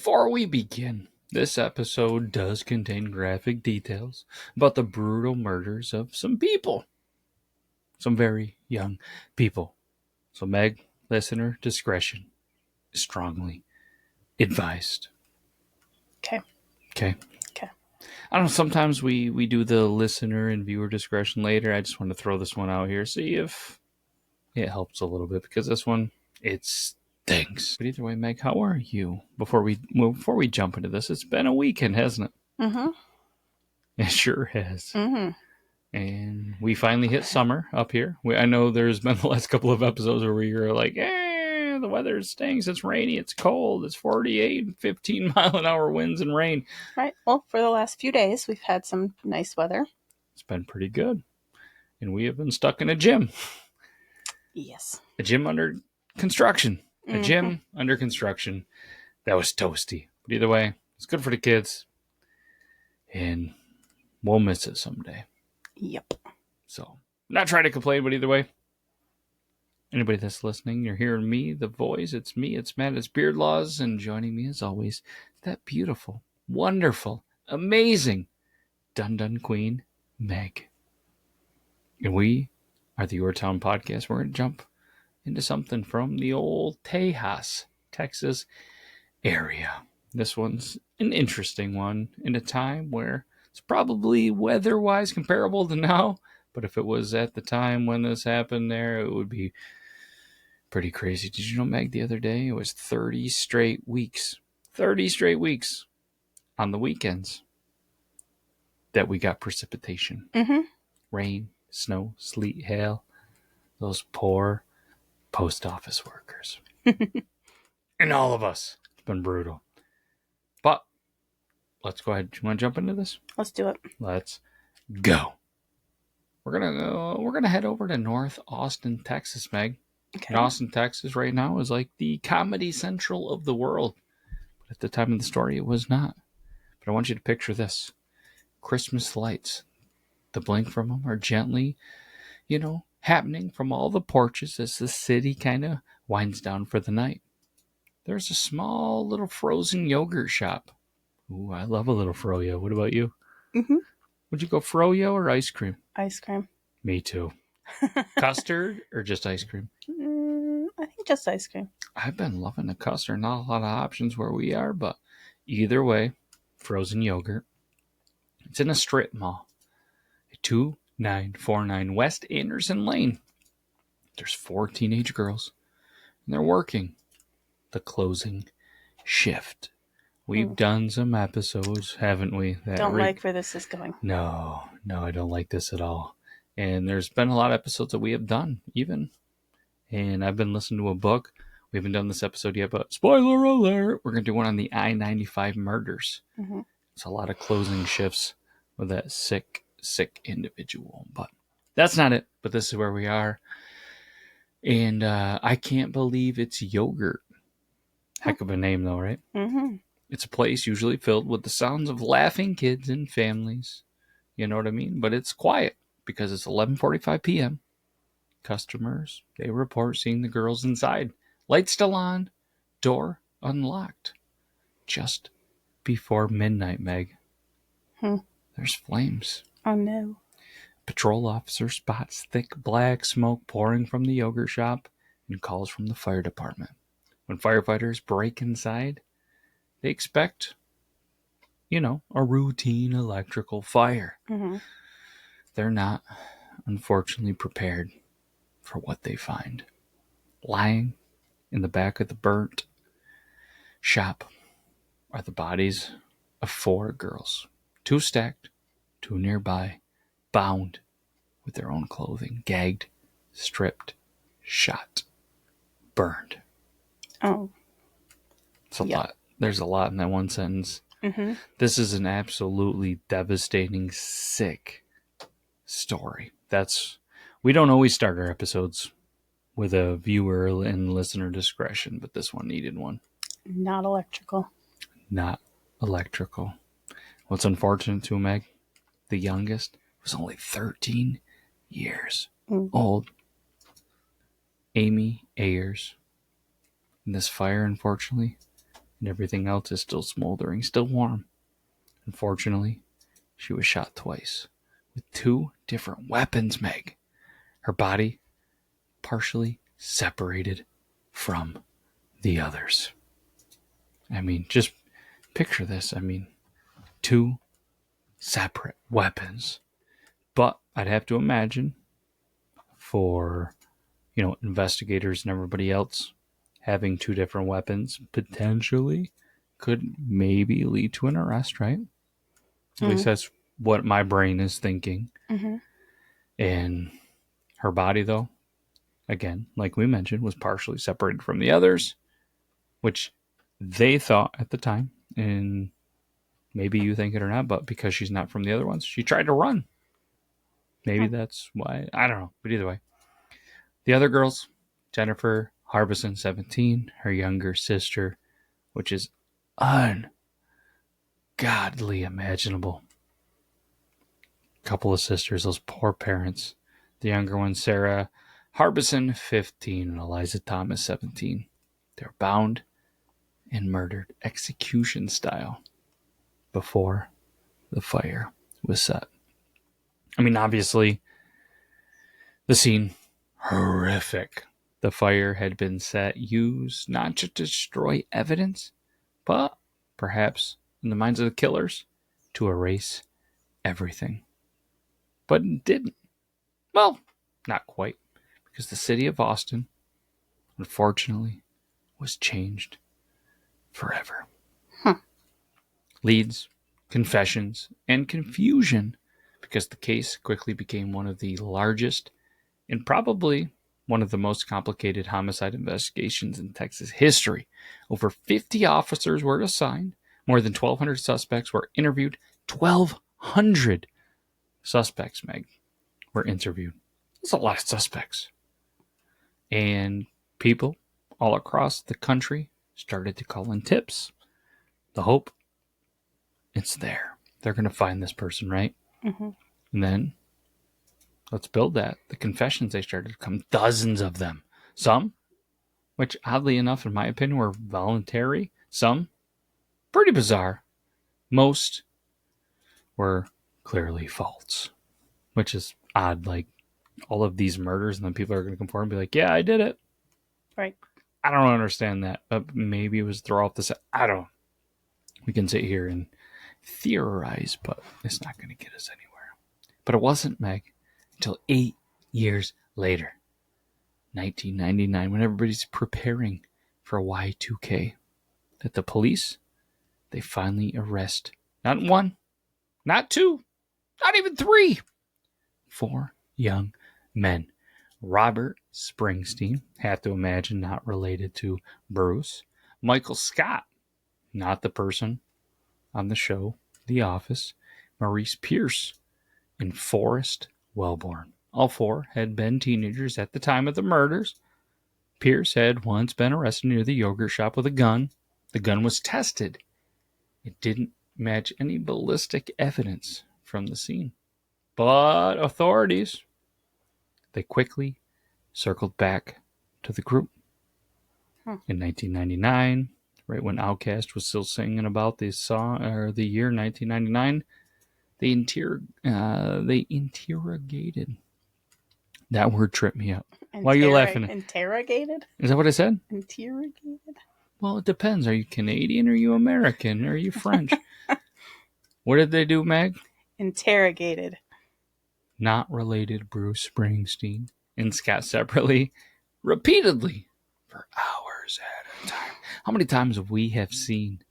Before we begin, this episode does contain graphic details about the brutal murders of some people. Some very young people. So, Meg, listener discretion is strongly advised. Okay. I don't know, sometimes we do the listener and viewer discretion later. I just want to throw this one out here, see if it helps a little bit, because this one, it stinks. But either way, Meg, how are you? Before we jump into this, it's been a weekend, hasn't it? Mm-hmm. It sure has. Mm-hmm. And we finally hit summer up here. I know there's been the last couple of episodes where you're like, the weather stinks, it's rainy, it's cold, it's 48, 15 mile an hour winds and rain. Right. Well, for the last few days, we've had some nice weather. It's been pretty good. And we have been stuck in a gym. Yes. A gym under construction. A gym under construction. That was toasty. But either way, it's good for the kids. And we'll miss it someday. Yep. So, not trying to complain, but either way, anybody that's listening, you're hearing me, the voice, it's me, it's Matt, it's Beard Laws, and joining me as always, that beautiful, wonderful, amazing Dun Queen, Meg. And we are the Yore Town Podcast. We're going to jump into something from the old Tejas, Texas area. This one's an interesting one in a time where it's probably weather-wise comparable to now, but if it was at the time when this happened there, it would be pretty crazy. Did you know, Meg, the other day it was 30 straight weeks. 30 straight weeks on the weekends that we got precipitation. Mm-hmm. Rain, snow, sleet, hail. Those poor post office workers. And all of us. It's been brutal. But let's go ahead. Do you want to jump into this? Let's do it. Let's go. We're gonna head over to North Austin, Texas, Meg. Okay. And Austin, Texas right now is like the comedy central of the world. But at the time of the story, it was not. But I want you to picture this. Christmas lights. The blink from them are gently, happening from all the porches as the city kind of winds down for the night. There's a small little frozen yogurt shop. Ooh, I love a little froyo. What about you? Mm-hmm. Would you go froyo or ice cream? Ice cream. Me too. Custard or just ice cream? I think just ice cream. I've been loving the custard. Not a lot of options where we are, but either way, frozen yogurt. It's in a strip mall. 2949 West Anderson Lane. There's 4 teenage girls, and they're working the closing shift. We've done some episodes, haven't we? Don't like where this is going. No, I don't like this at all. And there's been a lot of episodes that we have done, even. And I've been listening to a book. We haven't done this episode yet, but spoiler alert, we're going to do one on the I-95 murders. Mm-hmm. It's a lot of closing shifts with that sick individual. But that's not it. But this is where we are. And I can't believe it's yogurt. Heck of a name, though, right? Mm-hmm. It's a place usually filled with the sounds of laughing kids and families. You know what I mean? But it's quiet because it's 11:45 p.m. Customers, they report seeing the girls inside. Lights still on, door unlocked. Just before midnight, Meg. There's flames. Oh, no. Patrol officer spots thick black smoke pouring from the yogurt shop and calls from the fire department. When firefighters break inside, they expect, a routine electrical fire. Mm-hmm. They're not, unfortunately, prepared for what they find. Lying in the back of the burnt shop are the bodies of 4 girls. 2 stacked, 2 nearby, bound with their own clothing, gagged, stripped, shot, burned. Oh. It's a lot. There's a lot in that one sentence. Mm-hmm. This is an absolutely devastating, sick story. We don't always start our episodes with a viewer and listener discretion, but this one needed one. Not electrical. Not electrical. What's unfortunate to Meg, the youngest, was only 13 years old. Amy Ayers. And this fire, unfortunately, and everything else is still smoldering, still warm. Unfortunately, she was shot twice with 2 different weapons, Meg. Her body partially separated from the others. I mean, just picture this. I mean, 2 separate weapons. But I'd have to imagine for, investigators and everybody else, having 2 different weapons potentially could maybe lead to an arrest, right? At least that's what my brain is thinking. Mm-hmm. And her body, though, again, like we mentioned, was partially separated from the others, which they thought at the time, and maybe you think it or not, but because she's not from the other ones, she tried to run. Maybe that's why. I don't know. But either way, the other girls, Jennifer Harbison, 17, her younger sister, which is ungodly imaginable. Couple of sisters, those poor parents. The younger one, Sarah Harbison, 15, and Eliza Thomas, 17. They're bound and murdered execution style before the fire was set. I mean, obviously, the scene, horrific. The fire had been set, used not to destroy evidence, but perhaps in the minds of the killers, to erase everything. But it didn't. Well, not quite, because the city of Austin, unfortunately, was changed forever. Leads, confessions, and confusion, because the case quickly became one of the largest and probably one of the most complicated homicide investigations in Texas history. Over 50 officers were assigned. More than 1,200 suspects were interviewed. 1,200 suspects, Meg, were interviewed. That's a lot of suspects. And people all across the country started to call in tips. The hope, it's there. They're going to find this person, right? Mm-hmm. And then, let's build that. The confessions, they started to come, dozens of them. Some, which oddly enough, in my opinion, were voluntary. Some, pretty bizarre. Most were clearly false, which is odd. Like, all of these murders, and then people are going to come forward and be like, yeah, I did it. Right. I don't understand that. But maybe it was throw off the set. I don't know. We can sit here and theorize, but it's not going to get us anywhere. But it wasn't, Meg, until 8 years later, 1999, when everybody's preparing for Y2K, that the police, they finally arrest not 1, not 2, not even 3, 4 young men. Robert Springsteen, have to imagine not related to Bruce. Michael Scott, not the person on the show The Office. Maurice Pierce, and Forrest Wellborn. All 4 had been teenagers at the time of the murders. Pierce had once been arrested near the yogurt shop with a gun. The gun was tested. It didn't match any ballistic evidence from the scene. But authorities, they quickly circled back to the group. In 1999, right when Outkast was still singing about the song, or the year 1999, they interrogated. That word tripped me up. Why are you laughing? Interrogated? Is that what I said? Interrogated? Well, it depends. Are you Canadian? Or are you American? Or are you French? What did they do, Meg? Interrogated. Not related Bruce Springsteen and Scott separately, repeatedly, for hours at a time. How many times have we have seen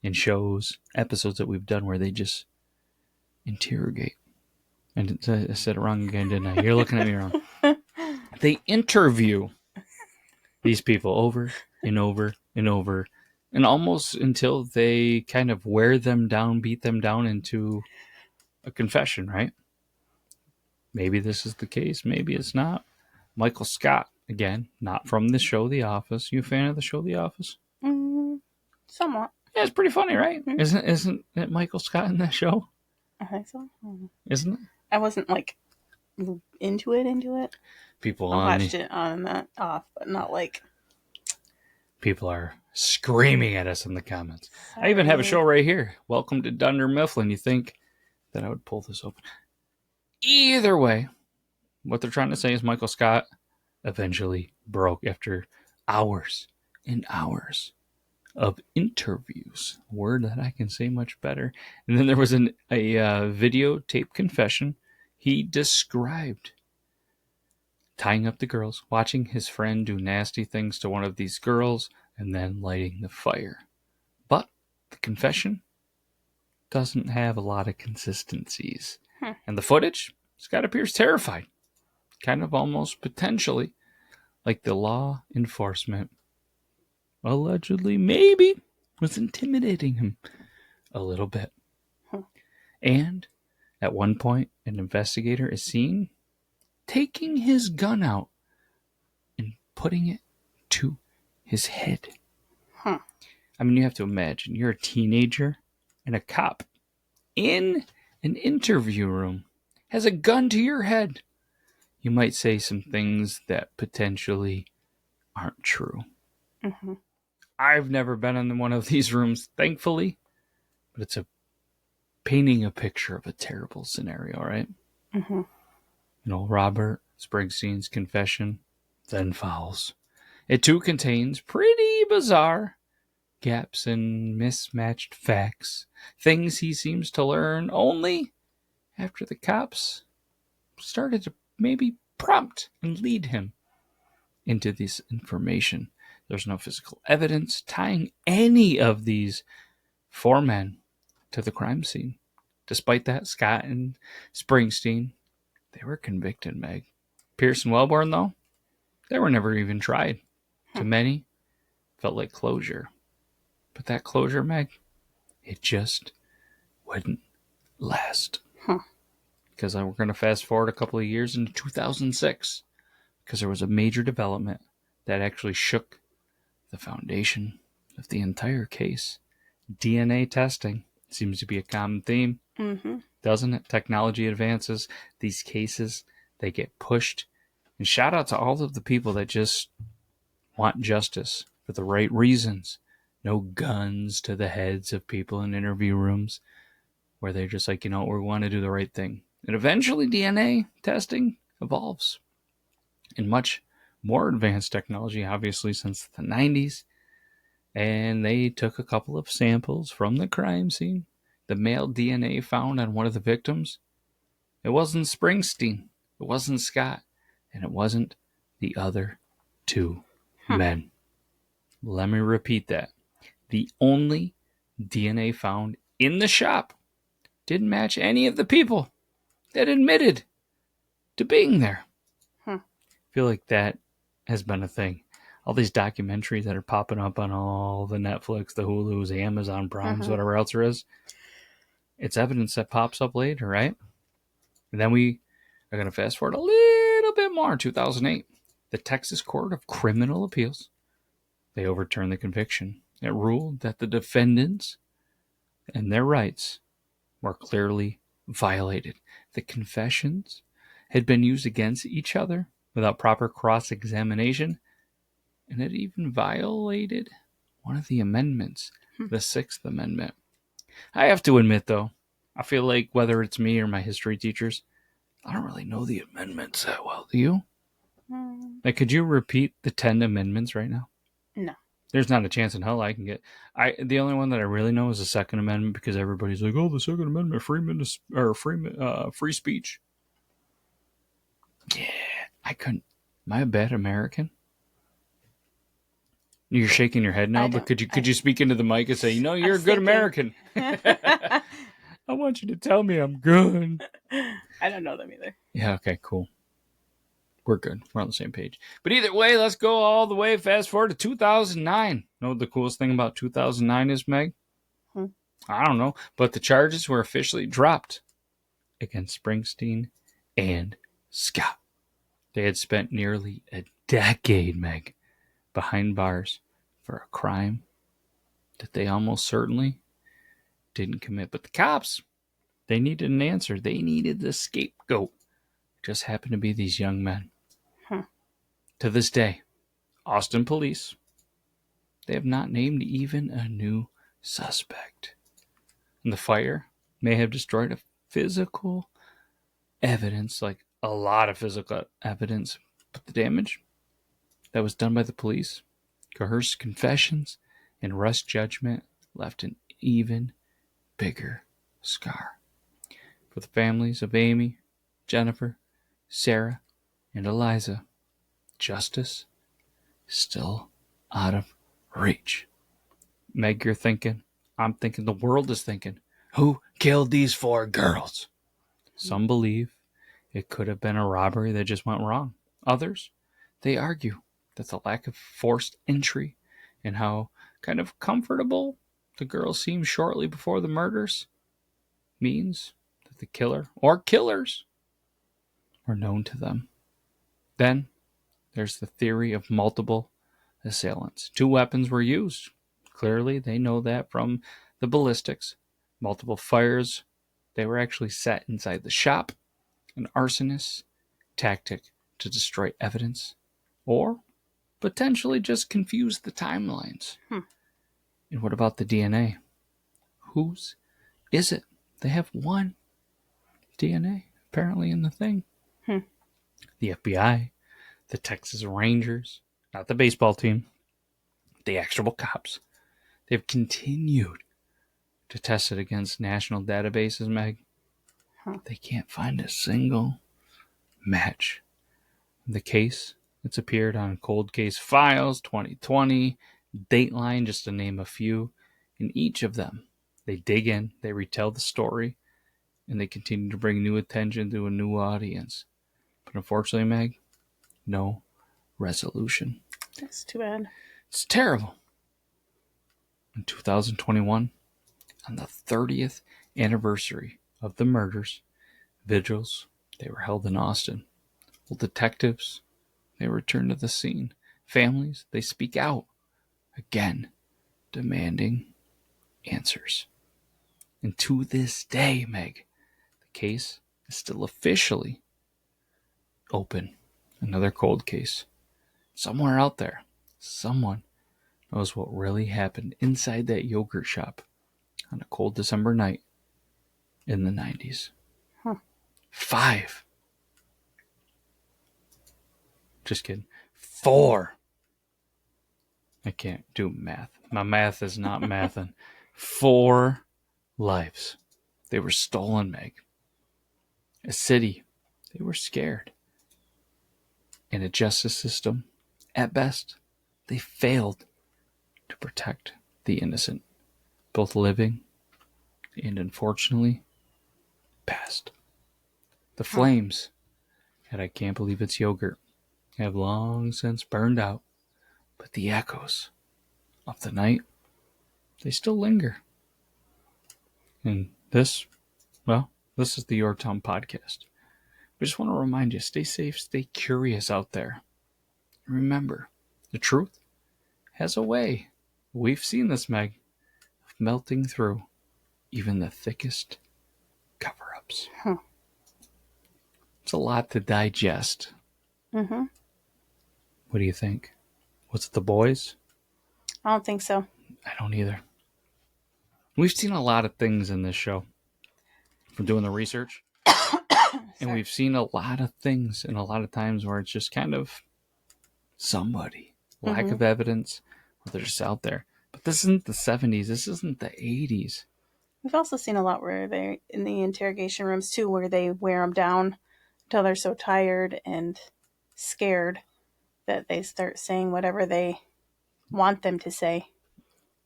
in shows, episodes that we've done where they just interrogate? And I said it wrong again, didn't I? You're looking at me wrong. They interview these people over and over and over, and almost until they kind of wear them down, beat them down into a confession, right? Maybe this is the case. Maybe it's not. Michael Scott, again, not from the show The Office. You a fan of the show The Office? Somewhat. Yeah, it's pretty funny, right? Mm-hmm. Isn't it Michael Scott in that show? I think so. Isn't it? I wasn't like into it. People I on watched it on and off, but not like. People are screaming at us in the comments. I even have a show right here. Welcome to Dunder Mifflin. You think that I would pull this open? Either way, what they're trying to say is Michael Scott eventually broke after hours and hours of interviews. A word that I can say much better. And then there was a videotape confession. He described tying up the girls, watching his friend do nasty things to one of these girls, and then lighting the fire. But the confession doesn't have a lot of consistencies. And the footage, Scott appears terrified. Kind of almost potentially like the law enforcement allegedly maybe was intimidating him a little bit. And at one point, an investigator is seen taking his gun out and putting it to his head. I mean, you have to imagine, you're a teenager and a cop in an interview room has a gun to your head. You might say some things that potentially aren't true. I've never been in one of these rooms, thankfully, but it's painting a picture of a terrible scenario, right? Robert Springsteen's confession then follows. It too contains pretty bizarre gaps and mismatched facts, things he seems to learn only after the cops started to maybe prompt and lead him into this information. There's no physical evidence tying any of these four men to the crime scene. Despite that, Scott and Springsteen, they were convicted, Meg. Pierce and Wellborn, though, they were never even tried. To many, felt like closure. But that closure, Meg, it just wouldn't last. Because we're going to fast forward a couple of years into 2006, because there was a major development that actually shook the foundation of the entire case. DNA testing seems to be a common theme, doesn't it? Technology advances. These cases, they get pushed. And shout out to all of the people that just want justice for the right reasons. No guns to the heads of people in interview rooms where they're just like, we want to do the right thing. And eventually DNA testing evolves in much more advanced technology, obviously, since the 90s. And they took a couple of samples from the crime scene. The male DNA found on one of the victims, it wasn't Springsteen, it wasn't Scott, and it wasn't the other two men. Let me repeat that. The only DNA found in the shop didn't match any of the people that admitted to being there. I feel like that has been a thing. All these documentaries that are popping up on all the Netflix, the Hulus, the Amazon Primes, whatever else there is, it's evidence that pops up later, right? And then we are going to fast forward a little bit more. 2008, the Texas Court of Criminal Appeals, they overturned the conviction. It ruled that the defendants and their rights were clearly violated. The confessions had been used against each other without proper cross-examination, and it even violated one of the amendments, the Sixth Amendment. I have to admit, though, I feel like whether it's me or my history teachers, I don't really know the amendments that well. Do you? Like, could you repeat the 10 amendments right now? No. There's not a chance in hell I can get. The only one that I really know is the Second Amendment, because everybody's like, "Oh, the Second Amendment, free speech." Yeah, I couldn't. Am I a bad American? You're shaking your head now, but could you speak into the mic and say, you're a good American? I want you to tell me I'm good. I don't know them either. Yeah. Okay. Cool. We're good. We're on the same page. But either way, let's go all the way fast forward to 2009. Know what the coolest thing about 2009 is, Meg? I don't know. But the charges were officially dropped against Springsteen and Scott. They had spent nearly a decade, Meg, behind bars for a crime that they almost certainly didn't commit. But the cops, they needed an answer. They needed the scapegoat. It just happened to be these young men. To this day, Austin police they have not named even a new suspect. And the fire may have destroyed a physical evidence, like a lot of physical evidence, but the damage that was done by the police, coerced confessions, and rushed judgment left an even bigger scar. For the families of Amy, Jennifer, Sarah, and Eliza, justice is still out of reach. Meg, you're thinking, I'm thinking, the world is thinking, who killed these 4 girls? Some believe it could have been a robbery that just went wrong. Others, they argue that the lack of forced entry and how kind of comfortable the girls seemed shortly before the murders means that the killer or killers were known to them. Then there's the theory of multiple assailants. 2 weapons were used. Clearly, they know that from the ballistics. Multiple fires. They were actually set inside the shop. An arsonist tactic to destroy evidence. Or potentially just confuse the timelines. And what about the DNA? Whose is it? They have 1 DNA apparently in the thing. The FBI, the Texas Rangers, not the baseball team, the actual cops, they've continued to test it against national databases, Meg. They can't find a single match. The case, it's appeared on Cold Case Files 2020, Dateline, just to name a few. In each of them, they dig in, they retell the story, and they continue to bring new attention to a new audience. But unfortunately, Meg, no resolution. That's too bad. It's terrible. In 2021, on the 30th anniversary of the murders, vigils, they were held in Austin. Well, detectives, they return to the scene. Families, they speak out, again, demanding answers. And to this day, Meg, the case is still officially open. Another cold case. Somewhere out there, someone knows what really happened inside that yogurt shop on a cold December night in the 90s. 5. Just kidding. 4. I can't do math. My math is not mathing. 4 lives. They were stolen, Meg. A city. They were scared. And a justice system, at best, they failed to protect the innocent, both living and, unfortunately, past. The flames, and I can't believe it's yogurt, have long since burned out, but the echoes of the night, they still linger. And this is the Yore Town Podcast. I just want to remind you, stay safe, stay curious out there. Remember, the truth has a way, we've seen this, Meg, of melting through even the thickest cover-ups. It's a lot to digest. What do you think? Was it the boys? I don't think so. I don't either. We've seen a lot of things in this show from doing the research. And we've seen a lot of things and a lot of times where it's just kind of somebody. Lack of evidence, or they're just out there. But this isn't the 70s. This isn't the 80s. We've also seen a lot where they're in the interrogation rooms, too, where they wear them down until they're so tired and scared that they start saying whatever they want them to say.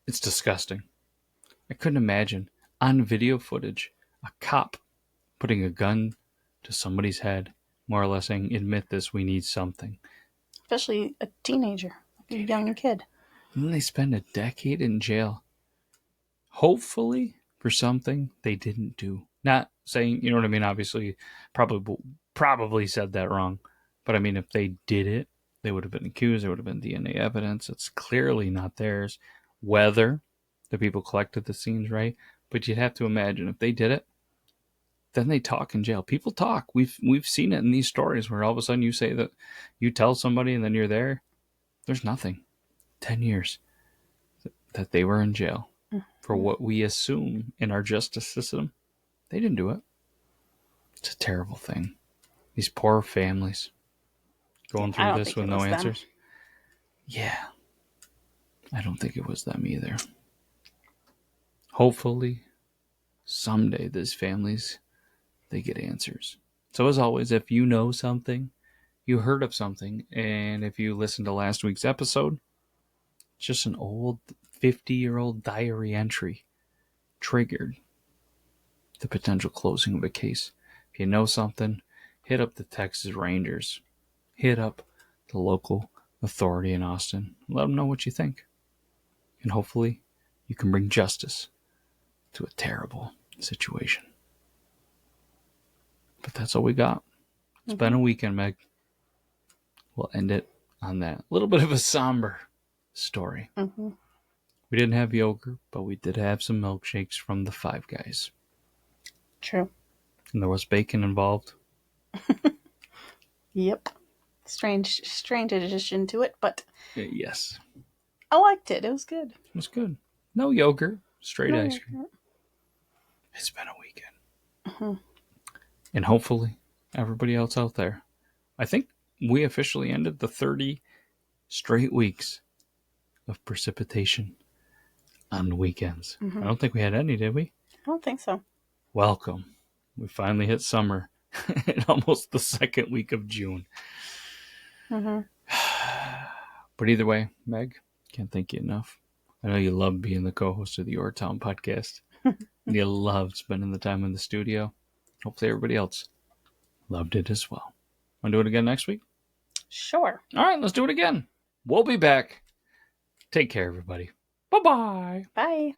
It's disgusting. I couldn't imagine on video footage a cop putting a gun to somebody's head, more or less saying, admit this, we need something. Especially a teenager, like a young kid. And then they spend a decade in jail. Hopefully for something they didn't do. Not saying, you know what I mean? Obviously, probably said that wrong. But I mean, if they did it, they would have been accused. There would have been DNA evidence. It's clearly not theirs. Whether the people collected the scenes right. But you'd have to imagine if they did it, then they talk in jail. People talk. We've seen it in these stories where all of a sudden you say that you tell somebody and then you're there. There's nothing. 10 years. that they were in jail for Mhm. what we assume in our justice system. They didn't do it. It's a terrible thing. These poor families going I through don't this think with it no was them. answers. Yeah, I don't think it was them either. Hopefully, someday these families, they get answers. So as always, if you know something, you heard of something, and if you listened to last week's episode, it's just an old 50-year-old diary entry triggered the potential closing of a case. If you know something, hit up the Texas Rangers. Hit up the local authority in Austin. Let them know what you think. And hopefully you can bring justice to a terrible situation. But that's all we got. It's been a weekend, Meg. We'll end it on that little bit of a somber story. Mm-hmm. We didn't have yogurt, but we did have some milkshakes from the Five Guys. True. And there was bacon involved. Yep. Strange addition to it, but Yes. I liked it. It was good. It was good. No yogurt, straight No ice cream. yogurt. It's been a weekend. Mhm. And hopefully everybody else out there. I think we officially ended the 30 straight weeks of precipitation on the weekends. I don't think we had any, did we? I don't think so. Welcome. We finally hit summer in almost the second week of June. Mm-hmm. But either way, Meg, can't thank you enough. I know you love being the co-host of the Yore Town Podcast. And you loved spending the time in the studio. Hopefully everybody else loved it as well. Want to do it again next week? Sure. All right, let's do it again. We'll be back. Take care, everybody. Bye-bye. Bye.